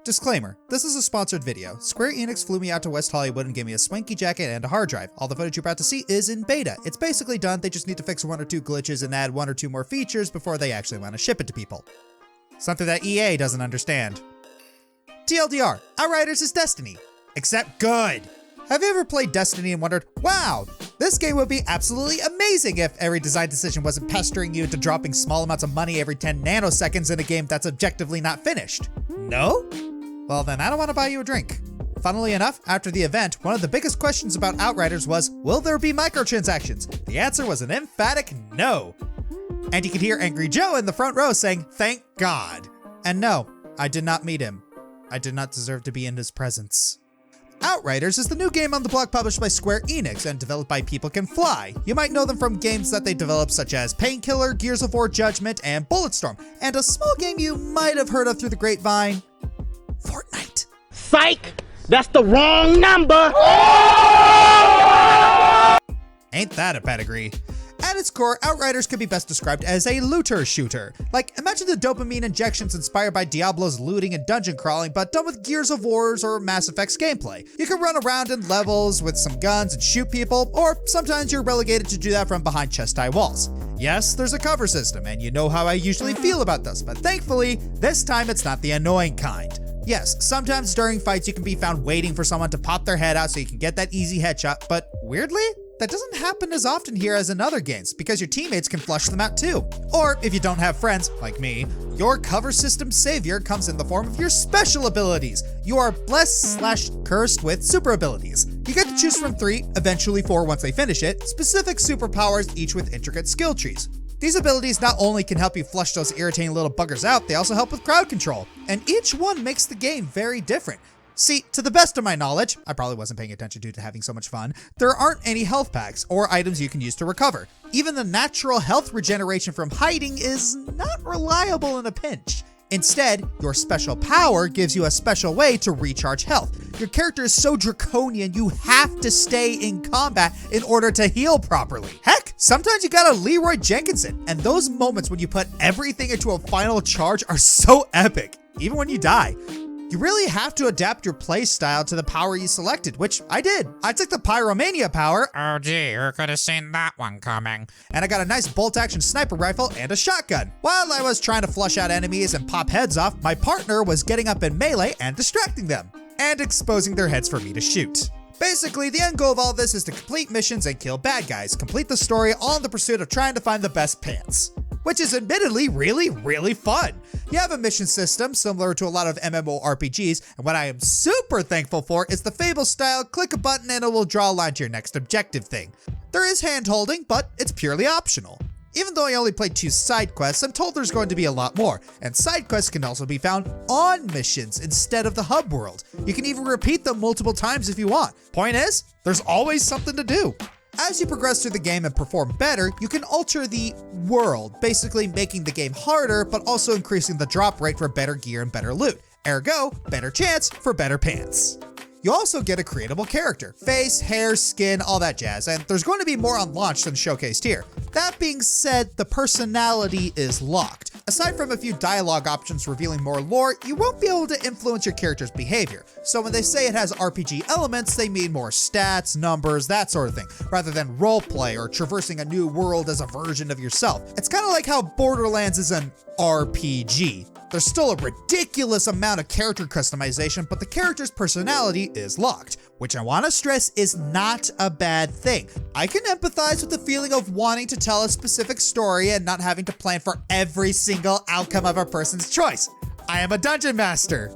Disclaimer, this is a sponsored video. Square Enix flew me out to West Hollywood and gave me a swanky jacket and a hard drive. All the footage you're about to see is in beta. It's basically done, they just need to fix 1 or 2 glitches and add 1 or 2 more features before they actually want to ship it to people. Something that EA doesn't understand. TLDR, Outriders is Destiny. Except good. Have you ever played Destiny and wondered, wow, this game would be absolutely amazing if every design decision wasn't pestering you into dropping small amounts of money every 10 nanoseconds in a game that's objectively not finished? No? Well then I don't want to buy you a drink. Funnily enough, after the event, one of the biggest questions about Outriders was, will there be microtransactions? The answer was an emphatic no. And you could hear Angry Joe in the front row saying, thank God. And no, I did not meet him. I did not deserve to be in his presence. Outriders is the new game on the block published by Square Enix and developed by People Can Fly. You might know them from games that they developed such as Painkiller, Gears of War Judgment, and Bulletstorm, and a small game you might have heard of through the grapevine, Fortnite. Psych! That's the wrong number! Ain't that a pedigree? At its core, Outriders could be best described as a looter shooter. Like, imagine the dopamine injections inspired by Diablo's looting and dungeon crawling, but done with Gears of War's or Mass Effect's gameplay. You can run around in levels with some guns and shoot people, or sometimes you're relegated to do that from behind chest-high walls. Yes, there's a cover system, and you know how I usually feel about this, but thankfully, this time it's not the annoying kind. Yes, sometimes during fights you can be found waiting for someone to pop their head out so you can get that easy headshot, but weirdly, that doesn't happen as often here as in other games because your teammates can flush them out too. Or if you don't have friends, like me, your cover system savior comes in the form of your special abilities. You are blessed/cursed with super abilities. You get to choose from 3, eventually 4 once they finish it, specific superpowers, each with intricate skill trees. These abilities not only can help you flush those irritating little buggers out, they also help with crowd control. And each one makes the game very different. See, to the best of my knowledge, I probably wasn't paying attention due to having so much fun, there aren't any health packs or items you can use to recover. Even the natural health regeneration from hiding is not reliable in a pinch. Instead, your special power gives you a special way to recharge health. Your character is so draconian you have to stay in combat in order to heal properly. Heck, sometimes you gotta Leroy Jenkinson, and those moments when you put everything into a final charge are so epic, even when you die. You really have to adapt your playstyle to the power you selected, which I did. I took the Pyromania power. Oh gee, who could have seen that one coming? And I got a nice bolt-action sniper rifle and a shotgun. While I was trying to flush out enemies and pop heads off, my partner was getting up in melee and distracting them, and exposing their heads for me to shoot. Basically, the end goal of all this is to complete missions and kill bad guys, complete the story all in the pursuit of trying to find the best pants. Which is admittedly really fun. You have a mission system similar to a lot of MMORPGs, and what I am super thankful for is the Fable style, click a button and it will draw a line to your next objective thing. There is hand-holding, but it's purely optional. Even though I only played 2 side quests, I'm told there's going to be a lot more, and side quests can also be found on missions instead of the hub world. You can even repeat them multiple times if you want. Point is, there's always something to do. As you progress through the game and perform better, you can alter the world, basically making the game harder, but also increasing the drop rate for better gear and better loot. Ergo, better chance for better pants. You also get a creatable character, face, hair, skin, all that jazz, and there's going to be more on launch than showcased here. That being said, the personality is locked. Aside from a few dialogue options revealing more lore, you won't be able to influence your character's behavior. So when they say it has RPG elements, they mean more stats, numbers, that sort of thing, rather than roleplay or traversing a new world as a version of yourself. It's kind of like how Borderlands is an RPG. There's still a ridiculous amount of character customization, but the character's personality is locked, which I want to stress is not a bad thing. I can empathize with the feeling of wanting to tell a specific story and not having to plan for every single outcome of a person's choice. I am a dungeon master,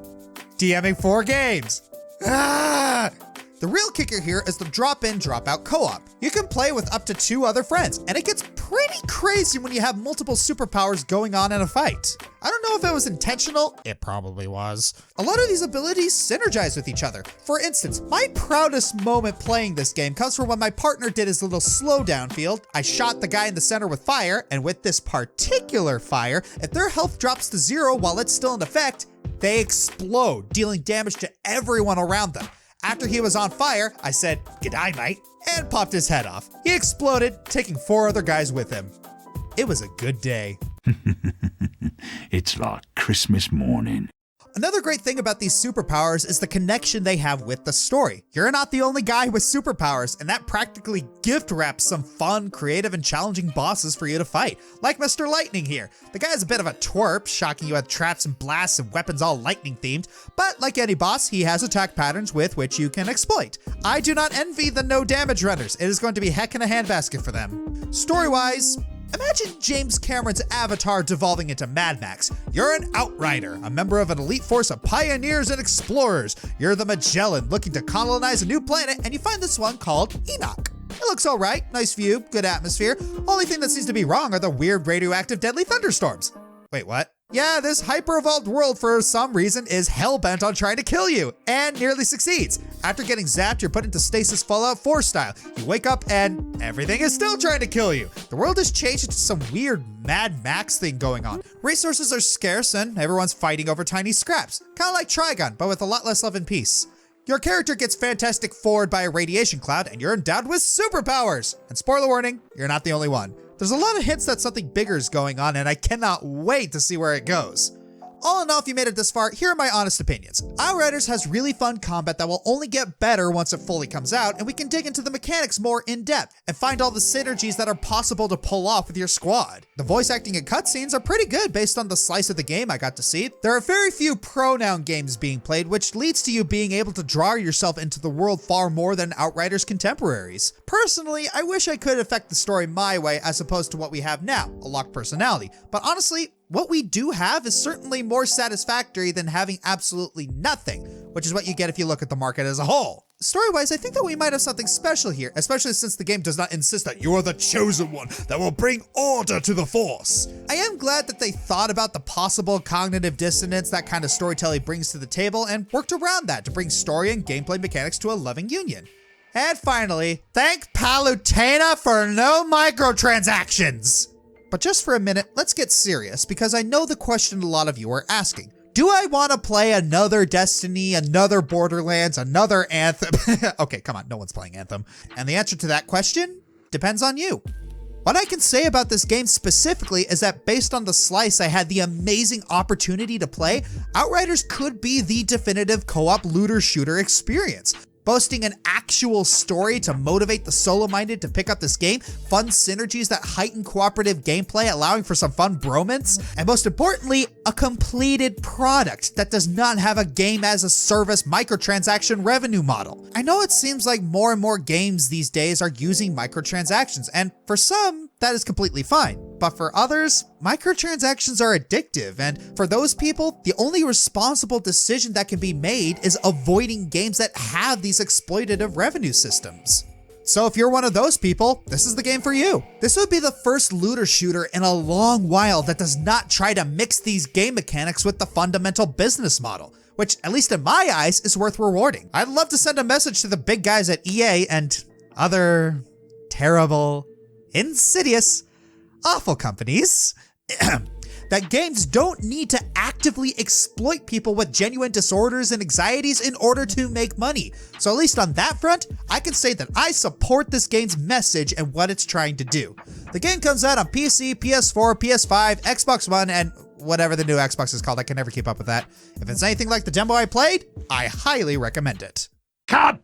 DMing 4 games. The real kicker here is the drop-in, drop-out co-op. You can play with up to 2 other friends, and it gets pretty crazy when you have multiple superpowers going on in a fight. I don't know if it was intentional. It probably was. A lot of these abilities synergize with each other. For instance, my proudest moment playing this game comes from when my partner did his little slowdown field. I shot the guy in the center with fire, and with this particular fire, if their health drops to 0 while it's still in effect, they explode, dealing damage to everyone around them. After he was on fire, I said, "G'day, mate," and popped his head off. He exploded, taking 4 other guys with him. It was a good day. It's like Christmas morning. Another great thing about these superpowers is the connection they have with the story. You're not the only guy with superpowers, and that practically gift wraps some fun, creative, and challenging bosses for you to fight. Like Mr. Lightning here. The guy's a bit of a twerp, shocking you with traps and blasts and weapons all lightning themed, but like any boss, he has attack patterns with which you can exploit. I do not envy the no damage runners. It is going to be heck in a handbasket for them. Story-wise, imagine James Cameron's Avatar devolving into Mad Max. You're an Outrider, a member of an elite force of pioneers and explorers. You're the Magellan looking to colonize a new planet, and you find this one called Enoch. It looks alright, nice view, good atmosphere. Only thing that seems to be wrong are the weird radioactive deadly thunderstorms. Wait, what? Yeah, this hyper-evolved world for some reason is hell-bent on trying to kill you, and nearly succeeds. After getting zapped, you're put into stasis Fallout 4 style. You wake up and everything is still trying to kill you. The world has changed into some weird Mad Max thing going on. Resources are scarce and everyone's fighting over tiny scraps. Kinda like Trigun, but with a lot less love and peace. Your character gets Fantastic Forward by a radiation cloud, and you're endowed with superpowers. And spoiler warning, you're not the only one. There's a lot of hints that something bigger is going on, and I cannot wait to see where it goes. All in all, if you made it this far, here are my honest opinions. Outriders has really fun combat that will only get better once it fully comes out, and we can dig into the mechanics more in depth and find all the synergies that are possible to pull off with your squad. The voice acting and cutscenes are pretty good based on the slice of the game I got to see. There are very few pronoun games being played, which leads to you being able to draw yourself into the world far more than Outriders' contemporaries. Personally, I wish I could affect the story my way as opposed to what we have now, a locked personality, but honestly, what we do have is certainly more satisfactory than having absolutely nothing, which is what you get if you look at the market as a whole. Story-wise, I think that we might have something special here, especially since the game does not insist that you are the chosen one that will bring order to the Force. I am glad that they thought about the possible cognitive dissonance that kind of storytelling brings to the table and worked around that to bring story and gameplay mechanics to a loving union. And finally, thank Palutena for no microtransactions! But just for a minute, let's get serious, because I know the question a lot of you are asking. Do I want to play another Destiny, another Borderlands, another Anthem? Okay, come on, no one's playing Anthem. And the answer to that question depends on you. What I can say about this game specifically is that based on the slice I had the amazing opportunity to play, Outriders could be the definitive co-op looter shooter experience. Boasting an actual story to motivate the solo-minded to pick up this game, fun synergies that heighten cooperative gameplay, allowing for some fun bromance, and most importantly, a completed product that does not have a game-as-a-service microtransaction revenue model. I know it seems like more and more games these days are using microtransactions, and for some, that is completely fine. But for others, microtransactions are addictive, and for those people, the only responsible decision that can be made is avoiding games that have these exploitative revenue systems. So if you're one of those people, this is the game for you. This would be the first looter shooter in a long while that does not try to mix these game mechanics with the fundamental business model, which, at least in my eyes, is worth rewarding. I'd love to send a message to the big guys at EA and other terrible, insidious, awful companies that games don't need to actively exploit people with genuine disorders and anxieties in order to make money. So at least on that front, I can say that I support this game's message and what it's trying to do. The game comes out on PC, PS4, PS5, Xbox One, and whatever the new Xbox is called. I can never keep up with that. If it's anything like the demo I played, I highly recommend it. Cut!